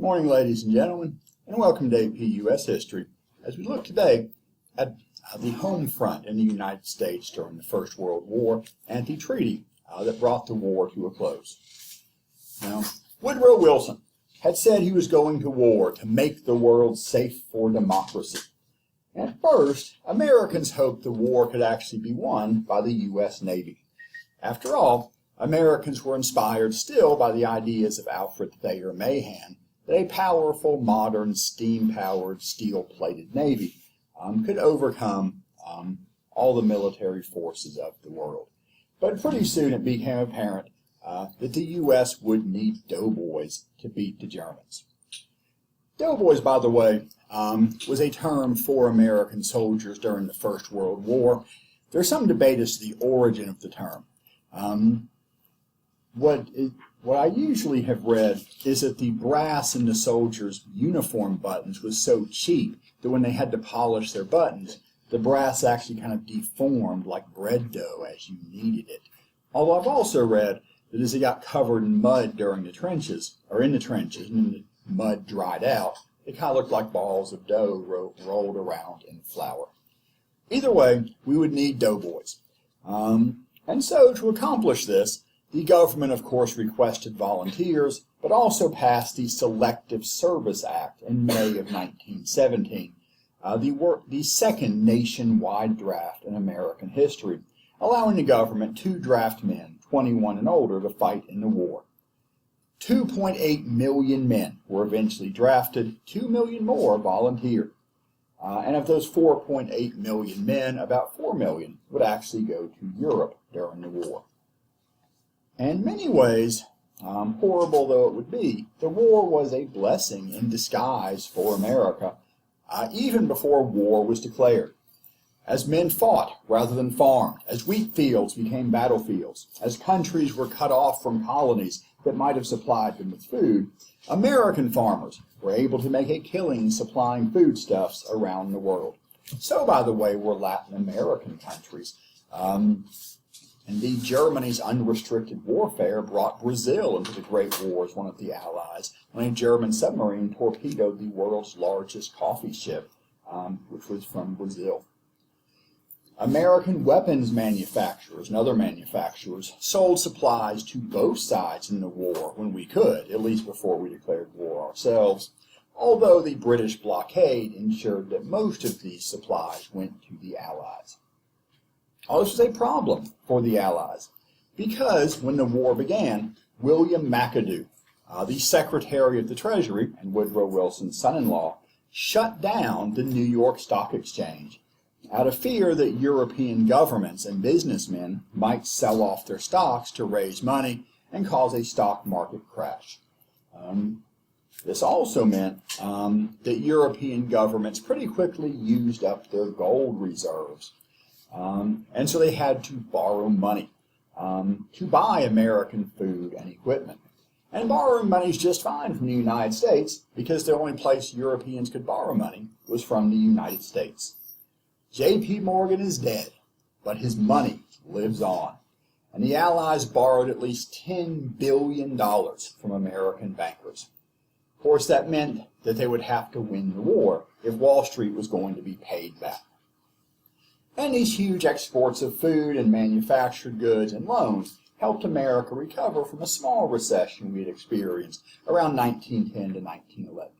Morning, ladies and gentlemen, and welcome to AP U.S. History as we look today at the home front in the United States during the First World War and the treaty that brought the war to a close. Now, Woodrow Wilson had said he was going to war to make the world safe for democracy. At first, Americans hoped the war could actually be won by the U.S. Navy. After all, Americans were inspired still by the ideas of Alfred Thayer Mahan that a powerful, modern, steam-powered, steel-plated Navy could overcome all the military forces of the world. But pretty soon it became apparent that the U.S. would need doughboys to beat the Germans. Doughboys, by the way, was a term for American soldiers during the First World War. There's some debate as to the origin of the term. What I usually have read is that the brass in the soldiers' uniform buttons was so cheap that when they had to polish their buttons, the brass actually kind of deformed like bread dough as you kneaded it. Although I've also read that as it got covered in mud during the trenches, or in the trenches, and the mud dried out, it kind of looked like balls of dough rolled around in flour. Either way, we would need doughboys. And so to accomplish this, the government, of course, requested volunteers, but also passed the Selective Service Act in May of 1917, the second nationwide draft in American history, allowing the government to draft men 21 and older to fight in the war. 2.8 million men were eventually drafted, 2 million more volunteered. And of those 4.8 million men, about 4 million would actually go to Europe during the war. In many ways, horrible though it would be, the war was a blessing in disguise for America, even before war was declared. As men fought rather than farmed, as wheat fields became battlefields, as countries were cut off from colonies that might have supplied them with food, American farmers were able to make a killing supplying foodstuffs around the world. So, by the way, were Latin American countries. Indeed, Germany's unrestricted warfare brought Brazil into the Great War as one of the Allies when a German submarine torpedoed the world's largest coffee ship, which was from Brazil. American weapons manufacturers and other manufacturers sold supplies to both sides in the war when we could, at least before we declared war ourselves, although the British blockade ensured that most of these supplies went to the Allies. This was a problem for the Allies because when the war began, William McAdoo, the Secretary of the Treasury and Woodrow Wilson's son-in-law, shut down the New York Stock Exchange out of fear that European governments and businessmen might sell off their stocks to raise money and cause a stock market crash. This also meant that European governments pretty quickly used up their gold reserves. And so they had to borrow money to buy American food and equipment. And borrowing money is just fine from the United States because the only place Europeans could borrow money was from the United States. J.P. Morgan is dead, but his money lives on. And the Allies borrowed at least $10 billion from American bankers. Of course, that meant that they would have to win the war if Wall Street was going to be paid back. And these huge exports of food and manufactured goods and loans helped America recover from a small recession we had experienced around 1910 to 1911.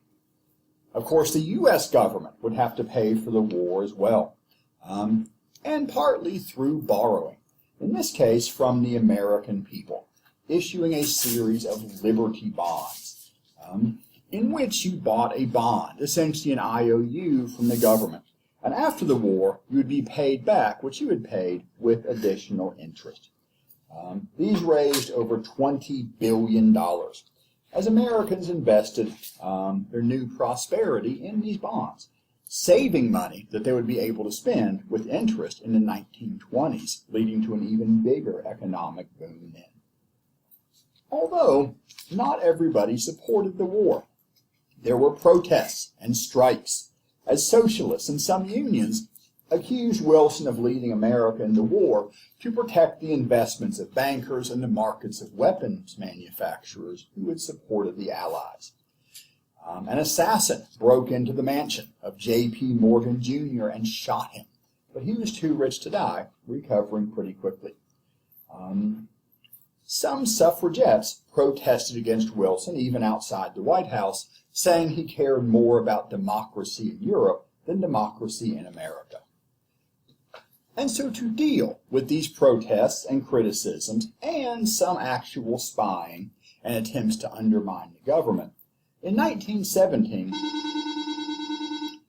Of course, the U.S. government would have to pay for the war as well, and partly through borrowing, in this case from the American people, issuing a series of Liberty bonds, in which you bought a bond, essentially an IOU from the government. And after the war, you would be paid back what you had paid with additional interest. These raised over $20 billion as Americans invested their new prosperity in these bonds, saving money that they would be able to spend with interest in the 1920s, leading to an even bigger economic boom then. Although not everybody supported the war. There were protests and strikes, as socialists and some unions accused Wilson of leading America in the war to protect the investments of bankers and the markets of weapons manufacturers who had supported the Allies. An assassin broke into the mansion of J.P. Morgan Jr. and shot him, but he was too rich to die, recovering pretty quickly. Some suffragettes protested against Wilson, even outside the White House, saying he cared more about democracy in Europe than democracy in America. And so to deal with these protests and criticisms and some actual spying and attempts to undermine the government, in 1917,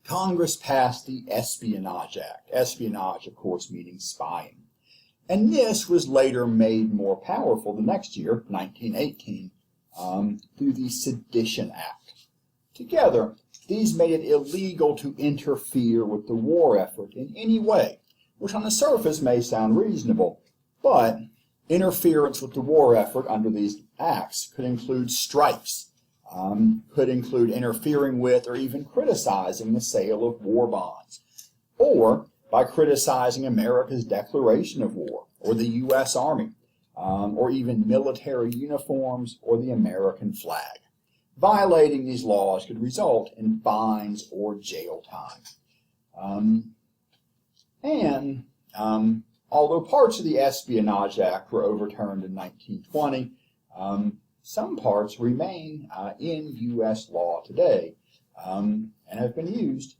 Congress passed the Espionage Act. Espionage, of course, meaning spying. And this was later made more powerful the next year, 1918, through the Sedition Act. Together, these made it illegal to interfere with the war effort in any way, which on the surface may sound reasonable, but interference with the war effort under these acts could include strikes, could include interfering with or even criticizing the sale of war bonds, or by criticizing America's declaration of war, or the U.S. Army, or even military uniforms or the American flag. Violating these laws could result in fines or jail time. Although parts of the Espionage Act were overturned in 1920, some parts remain in U.S. law today and have been used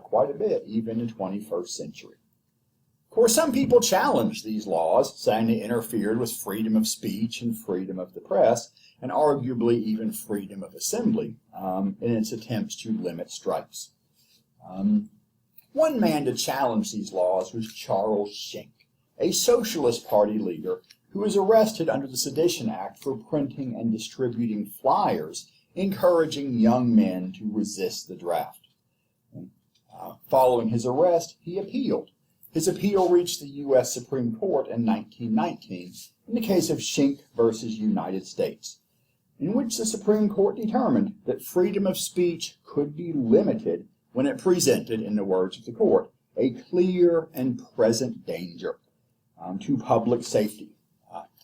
quite a bit, even in the 21st century. Of course, some people challenged these laws, saying they interfered with freedom of speech and freedom of the press, and arguably even freedom of assembly in its attempts to limit strikes. One man to challenge these laws was Charles Schenck, a Socialist Party leader who was arrested under the Sedition Act for printing and distributing flyers encouraging young men to resist the draft. Following his arrest, he appealed. His appeal reached the U.S. Supreme Court in 1919 in the case of Schenck versus United States, in which the Supreme Court determined that freedom of speech could be limited when it presented, in the words of the court, a clear and present danger to public safety.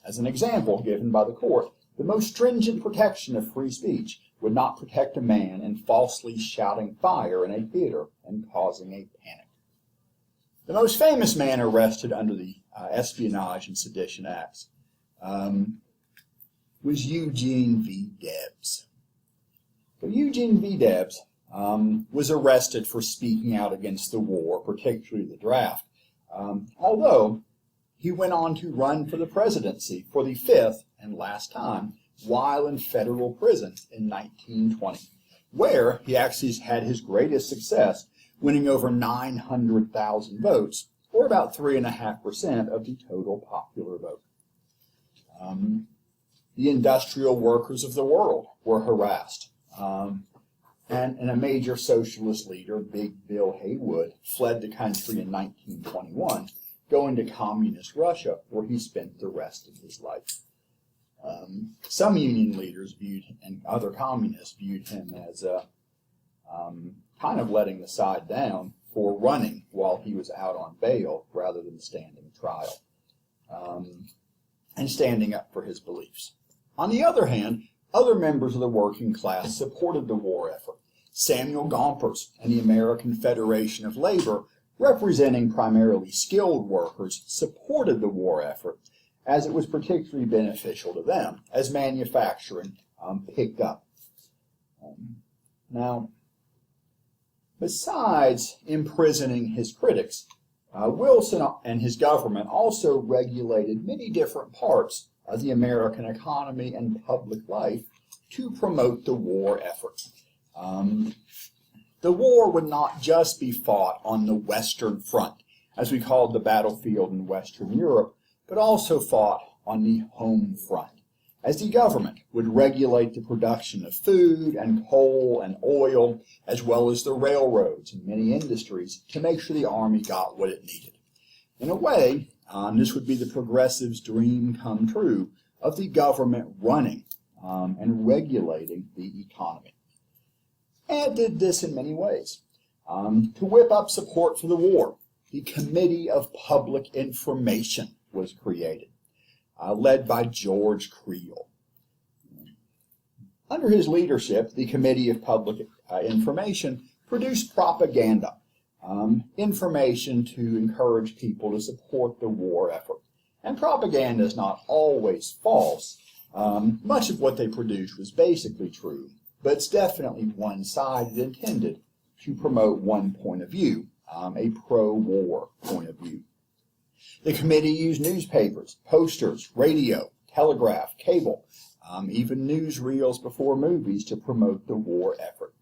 As an example given by the court, the most stringent protection of free speech would not protect a man in falsely shouting fire in a theater and causing a panic. The most famous man arrested under the Espionage and Sedition Acts was Eugene V. Debs. So Eugene V. Debs was arrested for speaking out against the war, particularly the draft, although he went on to run for the presidency for the fifth and last time while in federal prison in 1920, where he actually had his greatest success, winning over 900,000 votes, or about 3.5% of the total popular vote. The industrial workers of the world were harassed, and a major socialist leader, Big Bill Haywood, fled the country in 1921, going to communist Russia, where he spent the rest of his life. Some Union leaders viewed, and other communists viewed him as kind of letting the side down for running while he was out on bail rather than standing trial and standing up for his beliefs. On the other hand, other members of the working class supported the war effort. Samuel Gompers and the American Federation of Labor, representing primarily skilled workers, supported the war effort as it was particularly beneficial to them as manufacturing picked up. Now, besides imprisoning his critics, Wilson and his government also regulated many different parts of the American economy and public life to promote the war effort. The war would not just be fought on the Western Front, as we called the battlefield in Western Europe, but also fought on the home front, as the government would regulate the production of food and coal and oil, as well as the railroads and many industries, to make sure the army got what it needed. In a way, this would be the progressives' dream come true of the government running and regulating the economy. And it did this in many ways. To whip up support for the war, the Committee of Public Information was created, led by George Creel. Under his leadership, the Committee of Public Information produced propaganda, information to encourage people to support the war effort. And propaganda is not always false. Much of what they produced was basically true, but it's definitely one-sided, intended to promote one point of view, a pro-war point of view. The committee used newspapers, posters, radio, telegraph, cable, even newsreels before movies to promote the war effort.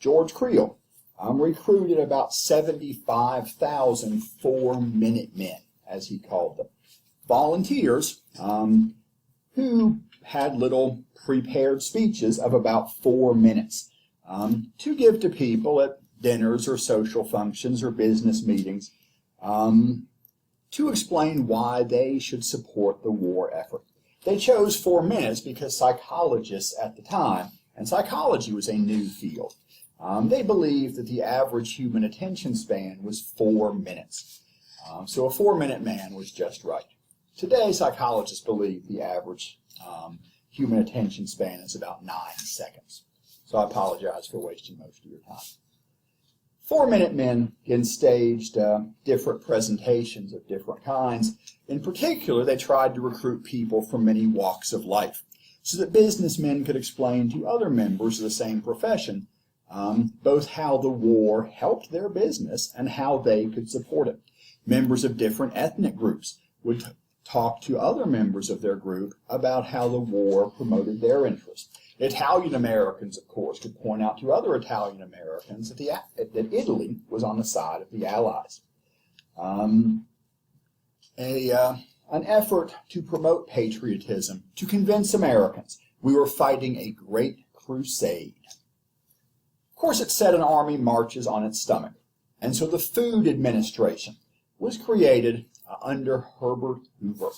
George Creel recruited about 75,000 4-minute men, as he called them, volunteers who had little prepared speeches of about 4 minutes to give to people at dinners or social functions or business meetings to explain why they should support the war effort. They chose 4 minutes because psychologists at the time, and psychology was a new field, they believed that the average human attention span was 4 minutes. So a 4-minute man was just right. Today, psychologists believe the average human attention span is about 9 seconds. So I apologize for wasting most of your time. 4-minute men again staged different presentations of different kinds. In particular, they tried to recruit people from many walks of life so that businessmen could explain to other members of the same profession both how the war helped their business and how they could support it. Members of different ethnic groups would talk to other members of their group about how the war promoted their interests. Italian Americans, of course, could point out to other Italian Americans that Italy was on the side of the Allies. An effort to promote patriotism, to convince Americans we were fighting a great crusade. Of course, it said an army marches on its stomach, and so the Food Administration was created under Herbert Hoover,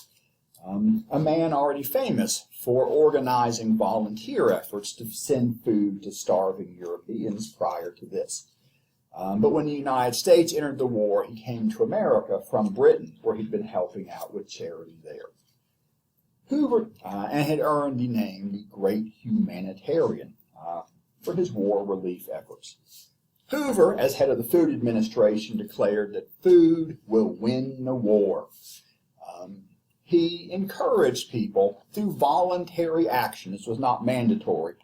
a man already famous for organizing volunteer efforts to send food to starving Europeans prior to this. But when the United States entered the war, he came to America from Britain, where he'd been helping out with charity there. Hoover had earned the name the Great Humanitarian for his war relief efforts. Hoover, as head of the Food Administration, declared that food will win the war. He encouraged people through voluntary action, this was not mandatory,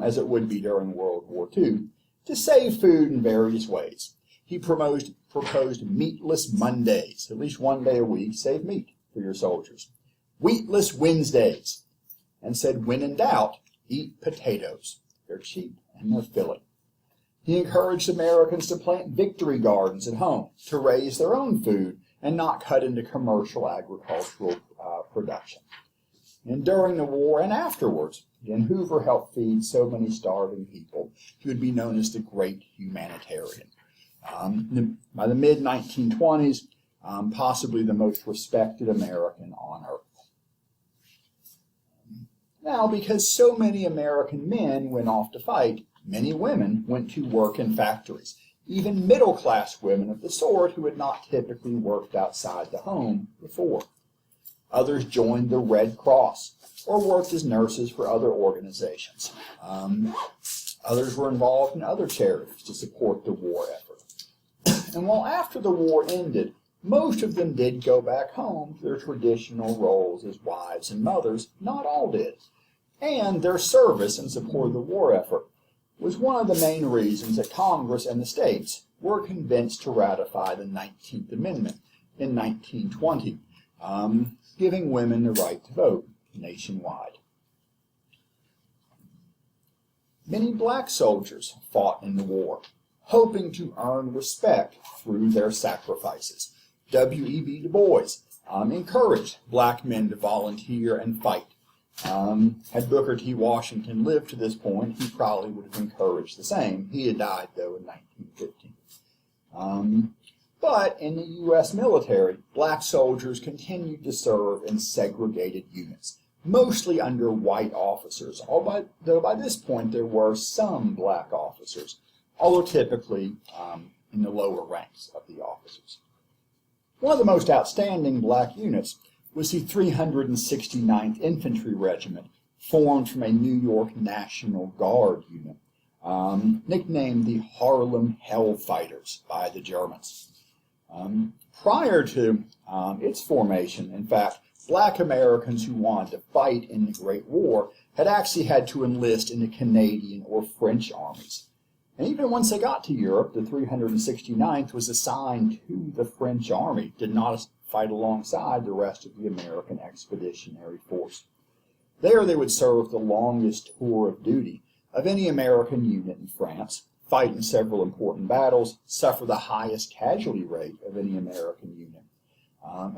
as it would be during World War II, to save food in various ways. He proposed meatless Mondays, at least one day a week, save meat for your soldiers. Wheatless Wednesdays, and said, when in doubt, eat potatoes. They're cheap and they're filling. He encouraged Americans to plant victory gardens at home, to raise their own food, and not cut into commercial agricultural production. And during the war and afterwards, again, Hoover helped feed so many starving people, he would be known as the Great Humanitarian. By the mid-1920s, possibly the most respected American on earth. Now, because so many American men went off to fight, many women went to work in factories. Even middle-class women of the sort who had not typically worked outside the home before. Others joined the Red Cross or worked as nurses for other organizations. Others were involved in other charities to support the war effort. And while after the war ended, most of them did go back home to their traditional roles as wives and mothers. Not all did. And their service in support of the war effort was one of the main reasons that Congress and the states were convinced to ratify the 19th Amendment in 1920, giving women the right to vote nationwide. Many black soldiers fought in the war, hoping to earn respect through their sacrifices. W.E.B. Du Bois encouraged black men to volunteer and fight. Had Booker T. Washington lived to this point, he probably would have encouraged the same. He had died, though, in 1915. But in the U.S. military, black soldiers continued to serve in segregated units, mostly under white officers, though by this point there were some black officers, although typically in the lower ranks of the officers. One of the most outstanding black units was the 369th Infantry Regiment, formed from a New York National Guard unit, nicknamed the Harlem Hellfighters by the Germans. Prior to its formation, in fact, black Americans who wanted to fight in the Great War had actually had to enlist in the Canadian or French armies. And even once they got to Europe, the 369th was assigned to the French army, did not fight alongside the rest of the American Expeditionary Force. There they would serve the longest tour of duty of any American unit in France, fight in several important battles, suffer the highest casualty rate of any American unit,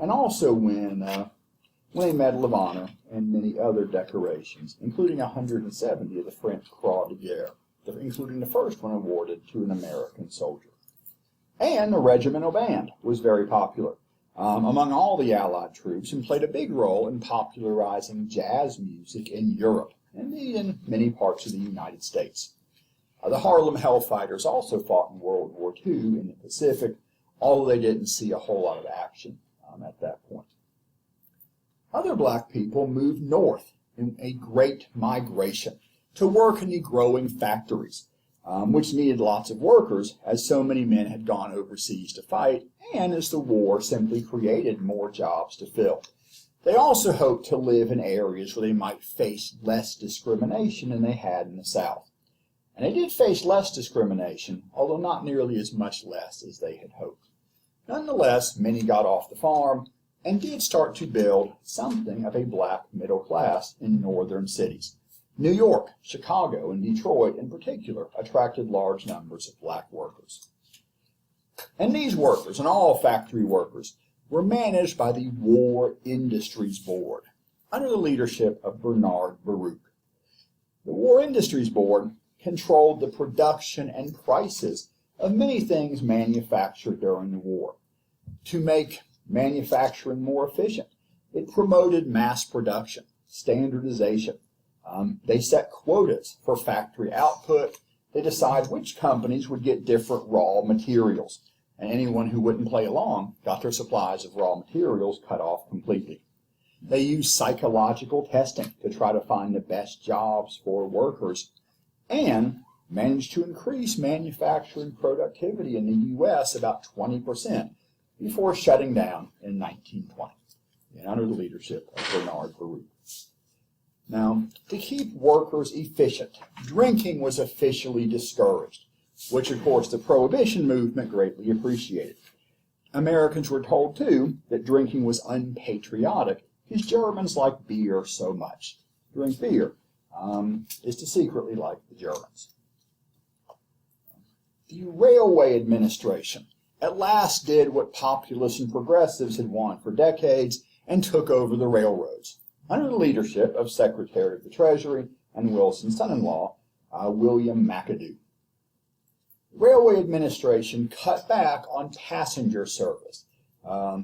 and also win a Medal of Honor and many other decorations, including 170 of the French Croix de Guerre, including the first one awarded to an American soldier. And the Regimental Band was very popular among all the Allied troops and played a big role in popularizing jazz music in Europe, and indeed in many parts of the United States. The Harlem Hellfighters also fought in World War II in the Pacific, although they didn't see a whole lot of action at that point. Other black people moved north in a great migration to work in the growing factories, which needed lots of workers, as so many men had gone overseas to fight, and as the war simply created more jobs to fill. They also hoped to live in areas where they might face less discrimination than they had in the South. And they did face less discrimination, although not nearly as much less as they had hoped. Nonetheless, many got off the farm and did start to build something of a black middle class in northern cities. New York, Chicago, and Detroit in particular attracted large numbers of black workers. And these workers, and all factory workers, were managed by the War Industries Board, under the leadership of Bernard Baruch. The War Industries Board controlled the production and prices of many things manufactured during the war. To make manufacturing more efficient, it promoted mass production, standardization. They set quotas for factory output. They decided which companies would get different raw materials, and anyone who wouldn't play along got their supplies of raw materials cut off completely. They used psychological testing to try to find the best jobs for workers, and managed to increase manufacturing productivity in the U.S. about 20% before shutting down in 1920, and under the leadership of Bernard Baruch. Now, to keep workers efficient, drinking was officially discouraged, which of course the Prohibition movement greatly appreciated. Americans were told too that drinking was unpatriotic because Germans like beer so much. Drink beer is to secretly like the Germans. The Railway Administration at last did what populists and progressives had wanted for decades and took over the railroads, under the leadership of Secretary of the Treasury and Wilson's son-in-law, William McAdoo. The Railway Administration cut back on passenger service,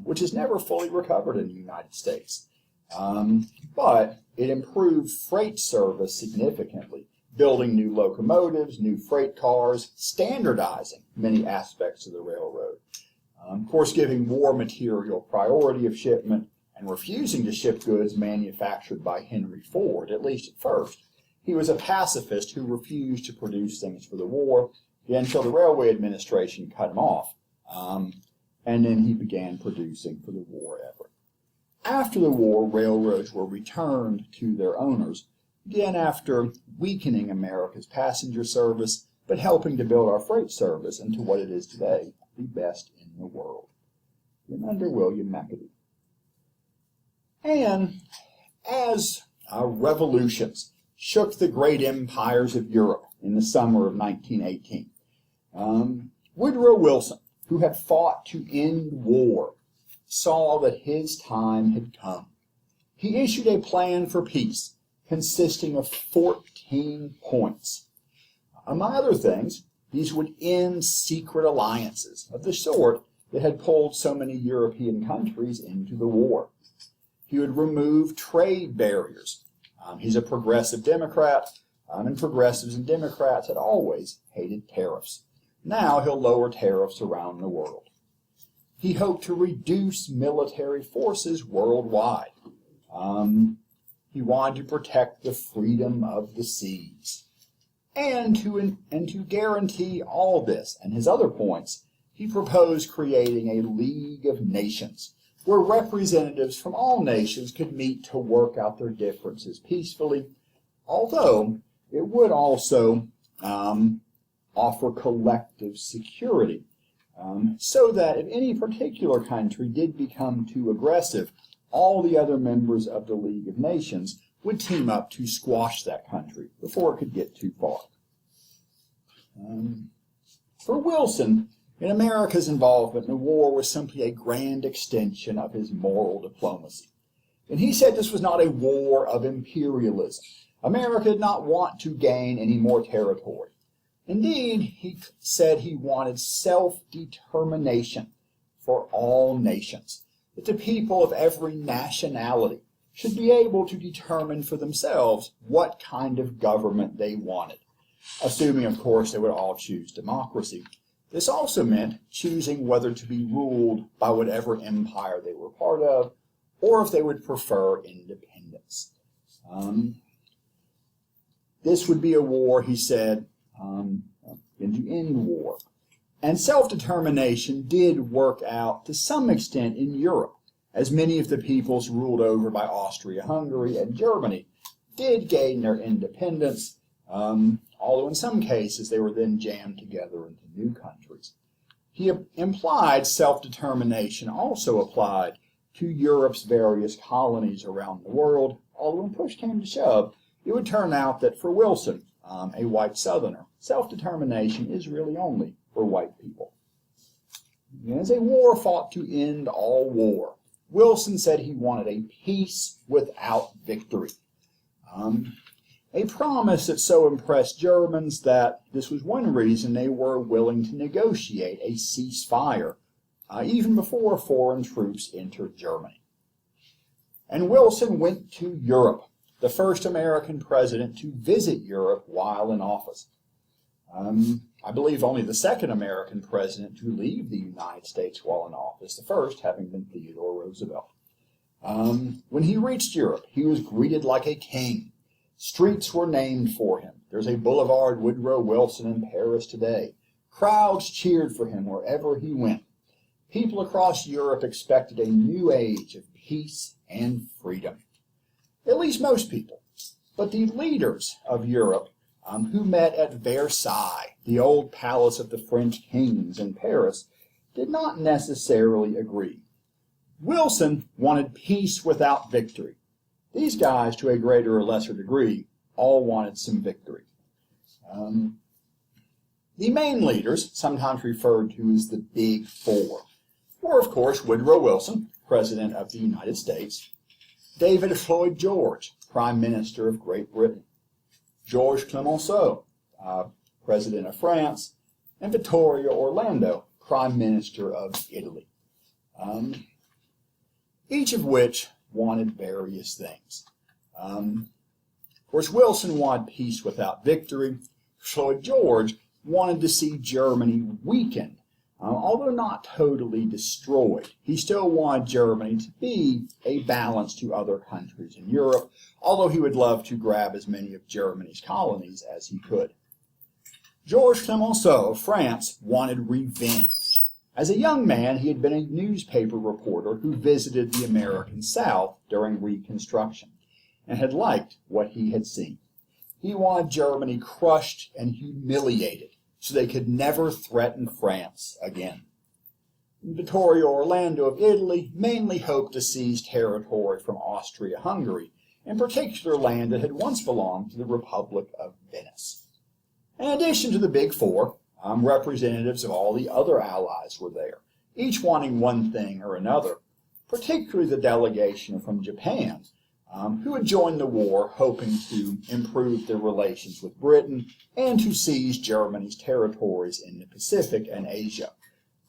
which has never fully recovered in the United States. But it improved freight service significantly, building new locomotives, new freight cars, standardizing many aspects of the railroad. Of course, giving war material priority of shipment and refusing to ship goods manufactured by Henry Ford, at least at first. He was a pacifist who refused to produce things for the war until the Railway Administration cut him off, and then he began producing for the war effort. After the war, railroads were returned to their owners, again after weakening America's passenger service, but helping to build our freight service into what it is today, the best in the world. And under William McAdoo. And as revolutions shook the great empires of Europe in the summer of 1918, Woodrow Wilson, who had fought to end war, saw that his time had come. He issued a plan for peace consisting of 14 points. Among other things, these would end secret alliances of the sort that had pulled so many European countries into the war. He would remove trade barriers. He's a progressive Democrat, and progressives and Democrats had always hated tariffs. Now he'll lower tariffs around the world. He hoped to reduce military forces worldwide. He wanted to protect the freedom of the seas. And to guarantee all this and his other points, he proposed creating a League of Nations, where representatives from all nations could meet to work out their differences peacefully, although it would also offer collective security, so that if any particular country did become too aggressive, all the other members of the League of Nations would team up to squash that country before it could get too far. For Wilson, in America's involvement in the war was simply a grand extension of his moral diplomacy. And he said this was not a war of imperialism. America did not want to gain any more territory. Indeed, he said he wanted self-determination for all nations, that the people of every nationality should be able to determine for themselves what kind of government they wanted, assuming, of course, they would all choose democracy. This also meant choosing whether to be ruled by whatever empire they were part of, or if they would prefer independence. This would be a war, he said, to end war. And self-determination did work out to some extent in Europe, as many of the peoples ruled over by Austria-Hungary and Germany did gain their independence, although in some cases they were then jammed together into new countries. He implied self-determination also applied to Europe's various colonies around the world, although when push came to shove, it would turn out that for Wilson, a white Southerner, self-determination is really only for white people. As a war fought to end all war, Wilson said he wanted a peace without victory. A promise that so impressed Germans that this was one reason they were willing to negotiate a ceasefire, even before foreign troops entered Germany. And Wilson went to Europe, the first American president to visit Europe while in office. I believe only the second American president to leave the United States while in office, the first having been Theodore Roosevelt. When he reached Europe, he was greeted like a king. Streets were named for him. There's a Boulevard Woodrow Wilson in Paris today. Crowds cheered for him wherever he went. People across Europe expected a new age of peace and freedom. At least most people. But the leaders of Europe who met at Versailles, the old palace of the French kings in Paris, did not necessarily agree. Wilson wanted peace without victory. These guys, to a greater or lesser degree, all wanted some victory. The main leaders, sometimes referred to as the Big Four, were, of course, Woodrow Wilson, President of the United States, David Lloyd-George, Prime Minister of Great Britain, Georges Clemenceau, President of France, and Vittorio Orlando, Prime Minister of Italy, each of which wanted various things. Of course, Wilson wanted peace without victory. Lloyd-George wanted to see Germany weakened, although not totally destroyed. He still wanted Germany to be a balance to other countries in Europe, although he would love to grab as many of Germany's colonies as he could. Georges Clemenceau of France wanted revenge. As a young man, he had been a newspaper reporter who visited the American South during Reconstruction and had liked what he had seen. He wanted Germany crushed and humiliated so they could never threaten France again. Vittorio Orlando of Italy mainly hoped to seize territory from Austria-Hungary, in particular land that had once belonged to the Republic of Venice. In addition to the Big Four, representatives of all the other allies were there, each wanting one thing or another, particularly the delegation from Japan, who had joined the war hoping to improve their relations with Britain and to seize Germany's territories in the Pacific and Asia.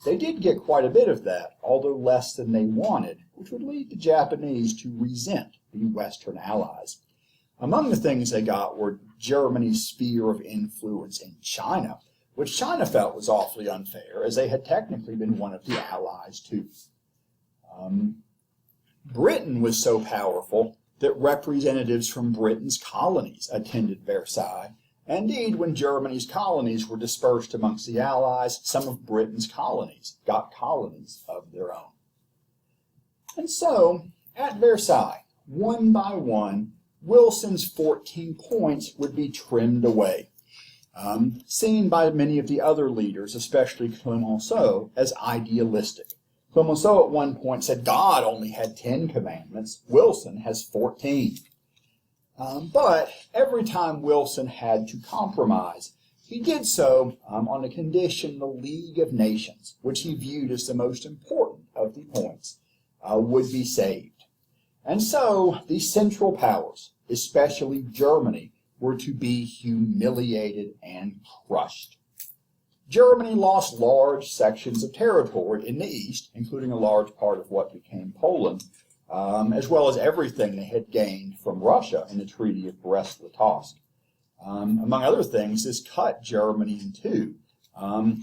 They did get quite a bit of that, although less than they wanted, which would lead the Japanese to resent the Western allies. Among the things they got were Germany's sphere of influence in China, which China felt was awfully unfair, as they had technically been one of the allies too. Britain was so powerful that representatives from Britain's colonies attended Versailles. Indeed, when Germany's colonies were dispersed amongst the Allies, some of Britain's colonies got colonies of their own. And so, at Versailles, one by one, Wilson's 14 points would be trimmed away, seen by many of the other leaders, especially Clemenceau, as idealistic. Clemenceau at one point said God only had 10 commandments. Wilson has 14. But every time Wilson had to compromise, he did so on a condition the League of Nations, which he viewed as the most important of the points, would be saved. And so the Central Powers, especially Germany, were to be humiliated and crushed. Germany lost large sections of territory in the east, including a large part of what became Poland, as well as everything they had gained from Russia in the Treaty of Brest-Litovsk. Among other things, this cut Germany in two,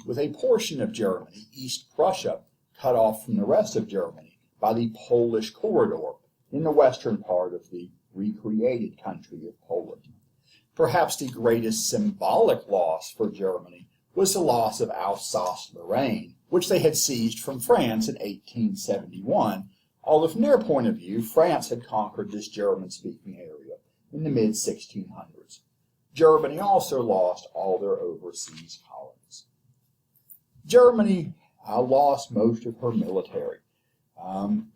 with a portion of Germany, East Prussia, cut off from the rest of Germany by the Polish corridor in the western part of the recreated country of Poland. Perhaps the greatest symbolic loss for Germany was the loss of Alsace-Lorraine, which they had seized from France in 1871, although from their point of view, France had conquered this German-speaking area in the mid-1600s. Germany also lost all their overseas colonies. Germany lost most of her military,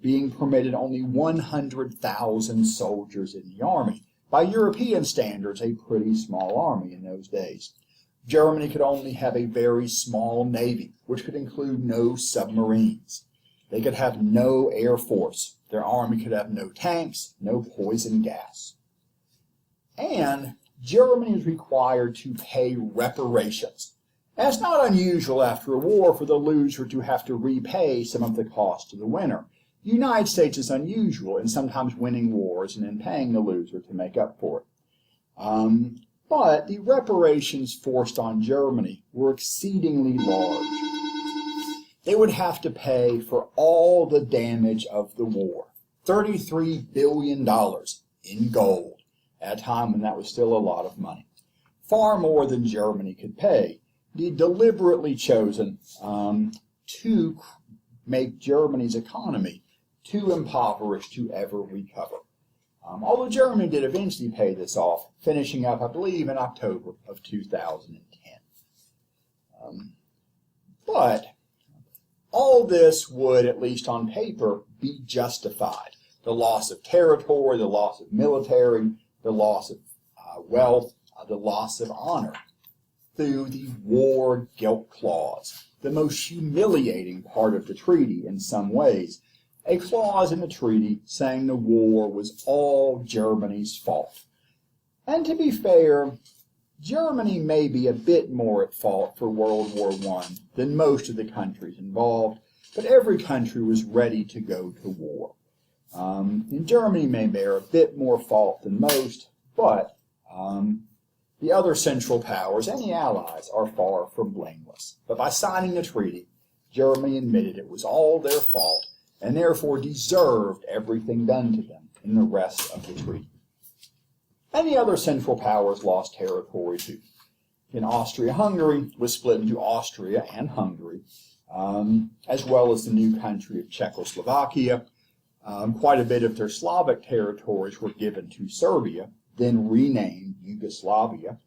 being permitted only 100,000 soldiers in the army. By European standards, a pretty small army in those days. Germany could only have a very small navy, which could include no submarines. They could have no air force. Their army could have no tanks, no poison gas. And Germany is required to pay reparations. That's not unusual after a war for the loser to have to repay some of the cost of the winner. The United States is unusual in sometimes winning wars and then paying the loser to make up for it. But the reparations forced on Germany were exceedingly large. They would have to pay for all the damage of the war, $33 billion in gold, at a time when that was still a lot of money. Far more than Germany could pay. They deliberately chosen to make Germany's economy too impoverished to ever recover. Although Germany did eventually pay this off, finishing up, I believe, in October of 2010. But all this would, at least on paper, be justified. The loss of territory, the loss of military, the loss of wealth, the loss of honor, through the war guilt clause, the most humiliating part of the treaty in some ways, a clause in the treaty saying the war was all Germany's fault. And to be fair, Germany may be a bit more at fault for World War I than most of the countries involved, but every country was ready to go to war. And Germany may bear a bit more fault than most, but the other Central Powers and the Allies are far from blameless. But by signing the treaty, Germany admitted it was all their fault and therefore deserved everything done to them in the rest of the treaty. And the other Central Powers lost territory too. In Austria-Hungary was split into Austria and Hungary, as well as the new country of Czechoslovakia. Quite a bit of their Slavic territories were given to Serbia, then renamed Yugoslavia.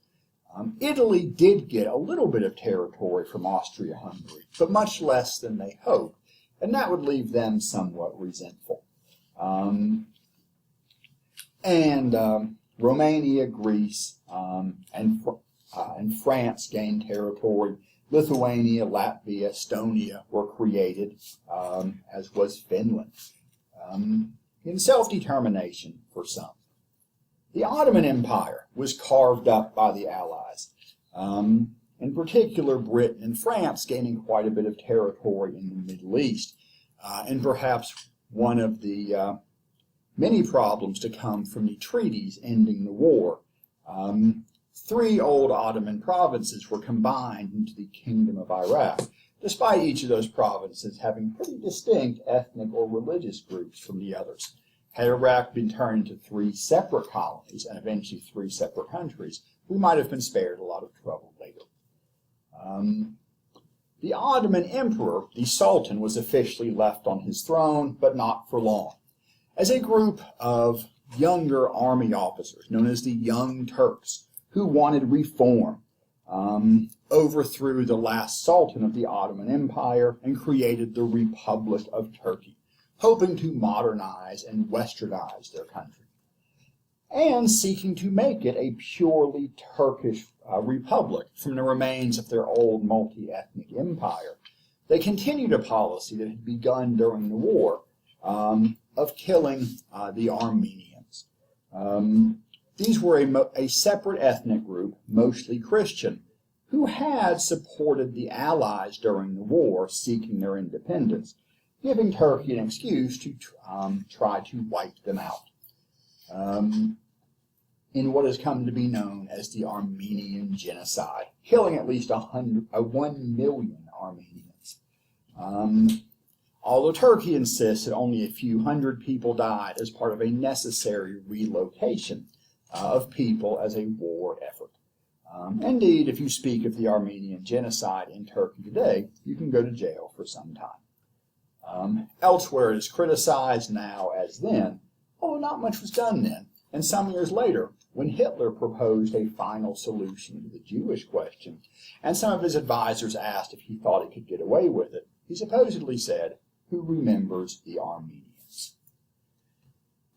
Italy did get a little bit of territory from Austria-Hungary, but much less than they hoped, and that would leave them somewhat resentful. Romania, Greece, and France gained territory. Lithuania, Latvia, Estonia were created, as was Finland, in self-determination for some. The Ottoman Empire was carved up by the Allies, in particular Britain and France gaining quite a bit of territory in the Middle East, and perhaps one of the many problems to come from the treaties ending the war. 3 old Ottoman provinces were combined into the Kingdom of Iraq, despite each of those provinces having pretty distinct ethnic or religious groups from the others. Had Iraq been turned into 3 separate colonies and eventually 3 separate countries, we might have been spared a lot of trouble later. The Ottoman Emperor, the Sultan, was officially left on his throne, but not for long. As a group of younger army officers, known as the Young Turks, who wanted reform, overthrew the last Sultan of the Ottoman Empire and created the Republic of Turkey, hoping to modernize and westernize their country, and seeking to make it a purely Turkish republic from the remains of their old multi-ethnic empire. They continued a policy that had begun during the war of killing the Armenians. These were a separate ethnic group, mostly Christian, who had supported the Allies during the war, seeking their independence, giving Turkey an excuse to try to wipe them out in what has come to be known as the Armenian Genocide, killing at least 1 million Armenians. Although Turkey insists that only a few hundred people died as part of a necessary relocation of people as a war effort. Indeed, if you speak of the Armenian Genocide in Turkey today, you can go to jail for some time. Elsewhere it is criticized now as then, although not much was done then. And some years later, when Hitler proposed a final solution to the Jewish question, and some of his advisors asked if he thought he could get away with it, he supposedly said, "Who remembers the Armenians?"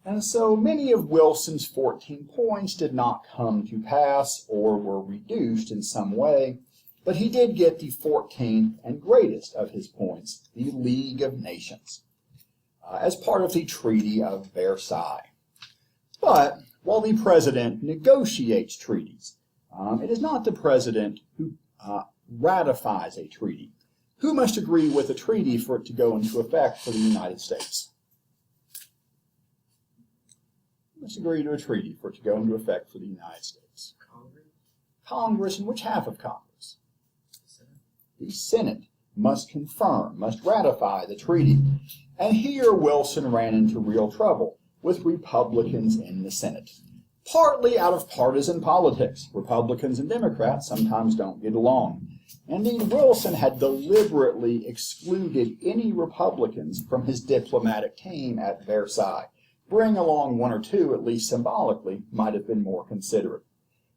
And so many of Wilson's 14 points did not come to pass or were reduced in some way, but he did get the 14th and greatest of his points, the League of Nations, as part of the Treaty of Versailles. But while the president negotiates treaties, it is not the president who ratifies a treaty. Who must agree with a treaty for it to go into effect for the United States? Who must agree to a treaty for it to go into effect for the United States? Congress? Congress, and which half of Congress? The Senate must confirm, must ratify the treaty. And here Wilson ran into real trouble with Republicans in the Senate, partly out of partisan politics. Republicans and Democrats sometimes don't get along. Indeed, Wilson had deliberately excluded any Republicans from his diplomatic team at Versailles. Bring along 1 or 2, at least symbolically, might have been more considerate.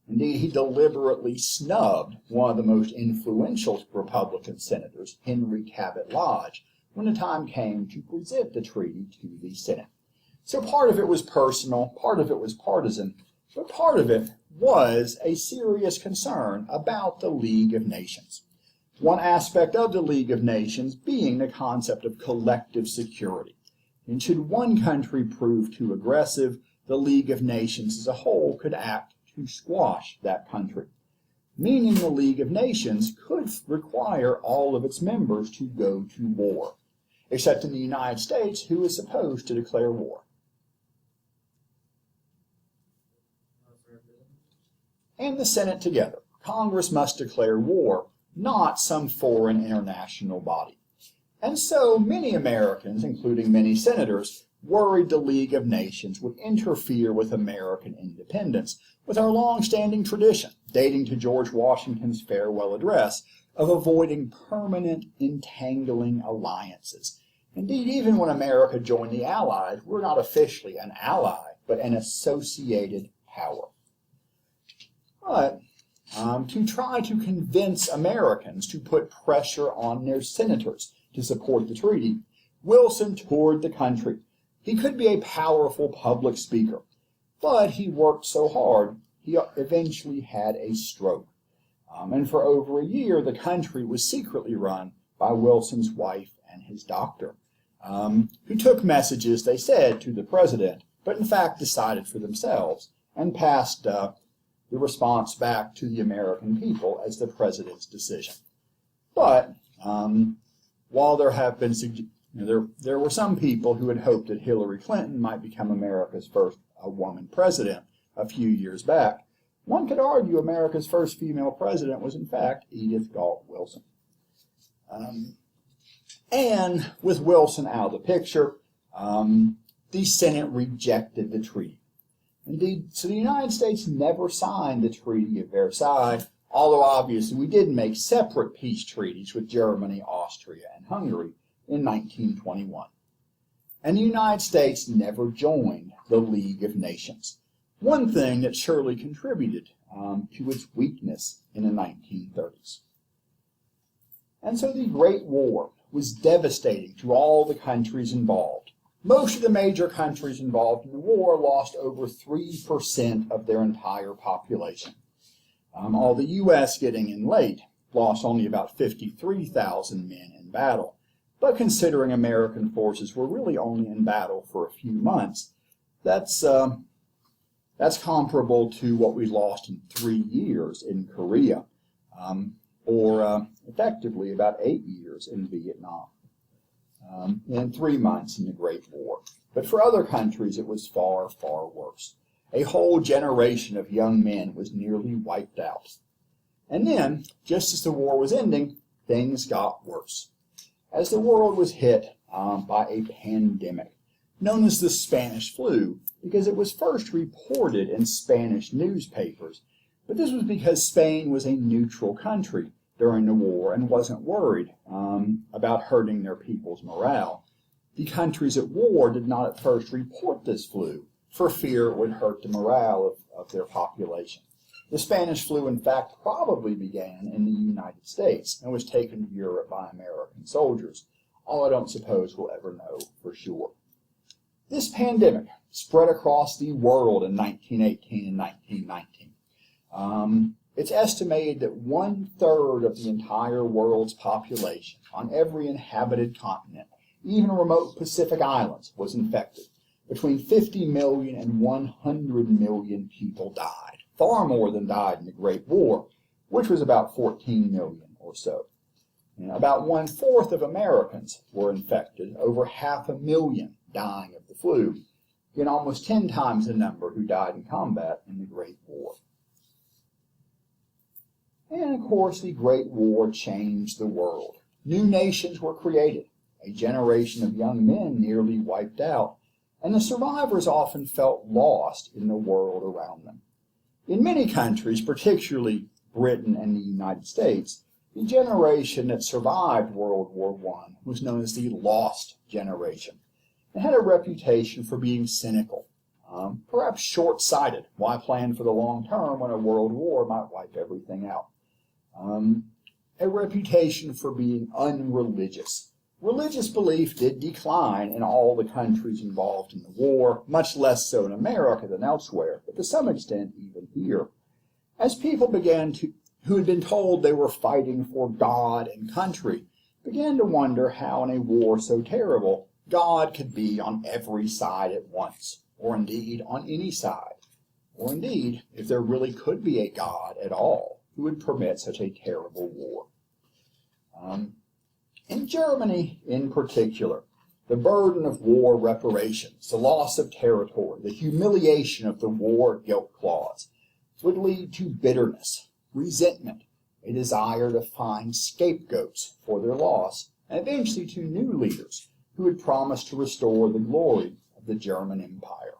Indeed, he deliberately snubbed one of the most influential Republican senators, Henry Cabot Lodge, when the time came to present the treaty to the Senate. So part of it was personal, part of it was partisan, but part of it was a serious concern about the League of Nations. One aspect of the League of Nations being the concept of collective security. And should one country prove too aggressive, the League of Nations as a whole could act to squash that country. Meaning the League of Nations could require all of its members to go to war, except in the United States, who is supposed to declare war. And the Senate together. Congress must declare war, not some foreign international body. And so many Americans, including many senators, worried the League of Nations would interfere with American independence, with our long-standing tradition, dating to George Washington's farewell address, of avoiding permanent entangling alliances. Indeed, even when America joined the Allies, we're not officially an ally, but an associated power. But to try to convince Americans to put pressure on their senators to support the treaty, Wilson toured the country. He could be a powerful public speaker, but he worked so hard, he eventually had a stroke. And for over a year, the country was secretly run by Wilson's wife and his doctor, who took messages, they said, to the president, but in fact decided for themselves and passed the response back to the American people as the president's decision. But while there have been there were some people who had hoped that Hillary Clinton might become America's first woman president a few years back, one could argue America's first female president was in fact Edith Galt Wilson. And with Wilson out of the picture, the Senate rejected the treaty. Indeed, so the United States never signed the Treaty of Versailles, although obviously we did make separate peace treaties with Germany, Austria, and Hungary in 1921. And the United States never joined the League of Nations, one thing that surely contributed to its weakness in the 1930s. And so the Great War was devastating to all the countries involved. Most of the major countries involved in the war lost over 3% of their entire population. All the U.S. getting in late lost only about 53,000 men in battle. But considering American forces were really only in battle for a few months, that's comparable to what we lost in 3 years in Korea, or effectively about 8 years in Vietnam, and 3 months in the Great War. But for other countries, it was far, far worse. A whole generation of young men was nearly wiped out. And then, just as the war was ending, things got worse. As the world was hit by a pandemic known as the Spanish flu, because it was first reported in Spanish newspapers, but this was because Spain was a neutral country during the war and wasn't worried about hurting their people's morale. The countries at war did not at first report this flu for fear it would hurt the morale of their population. The Spanish flu, in fact, probably began in the United States and was taken to Europe by American soldiers, although I don't suppose we'll ever know for sure. This pandemic spread across the world in 1918 and 1919. It's estimated that 1/3 of the entire world's population on every inhabited continent, even remote Pacific islands, was infected. Between 50 million and 100 million people died, far more than died in the Great War, which was about 14 million or so. And about 1/4 of Americans were infected, over 500,000 dying of the flu, and almost 10 times the number who died in combat in the Great War. And of course, the Great War changed the world. New nations were created, a generation of young men nearly wiped out, and the survivors often felt lost in the world around them. In many countries, particularly Britain and the United States, the generation that survived World War I was known as the Lost Generation. It had a reputation for being cynical, perhaps short-sighted. Why plan for the long term when a world war might wipe everything out? A reputation for being unreligious. Religious belief did decline in all the countries involved in the war, much less so in America than elsewhere, but to some extent even here. As people who had been told they were fighting for God and country, began to wonder how in a war so terrible, God could be on every side at once, or indeed on any side, or indeed if there really could be a God at all who would permit such a terrible war. In Germany in particular, the burden of war reparations, the loss of territory, the humiliation of the war guilt clause would lead to bitterness, resentment, a desire to find scapegoats for their loss, and eventually to new leaders who had promised to restore the glory of the German Empire.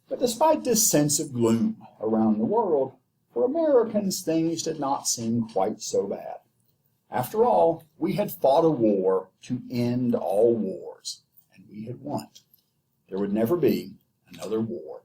But despite this sense of gloom around the world, for Americans things did not seem quite so bad. After all, we had fought a war to end all wars, and we had won. There would never be another war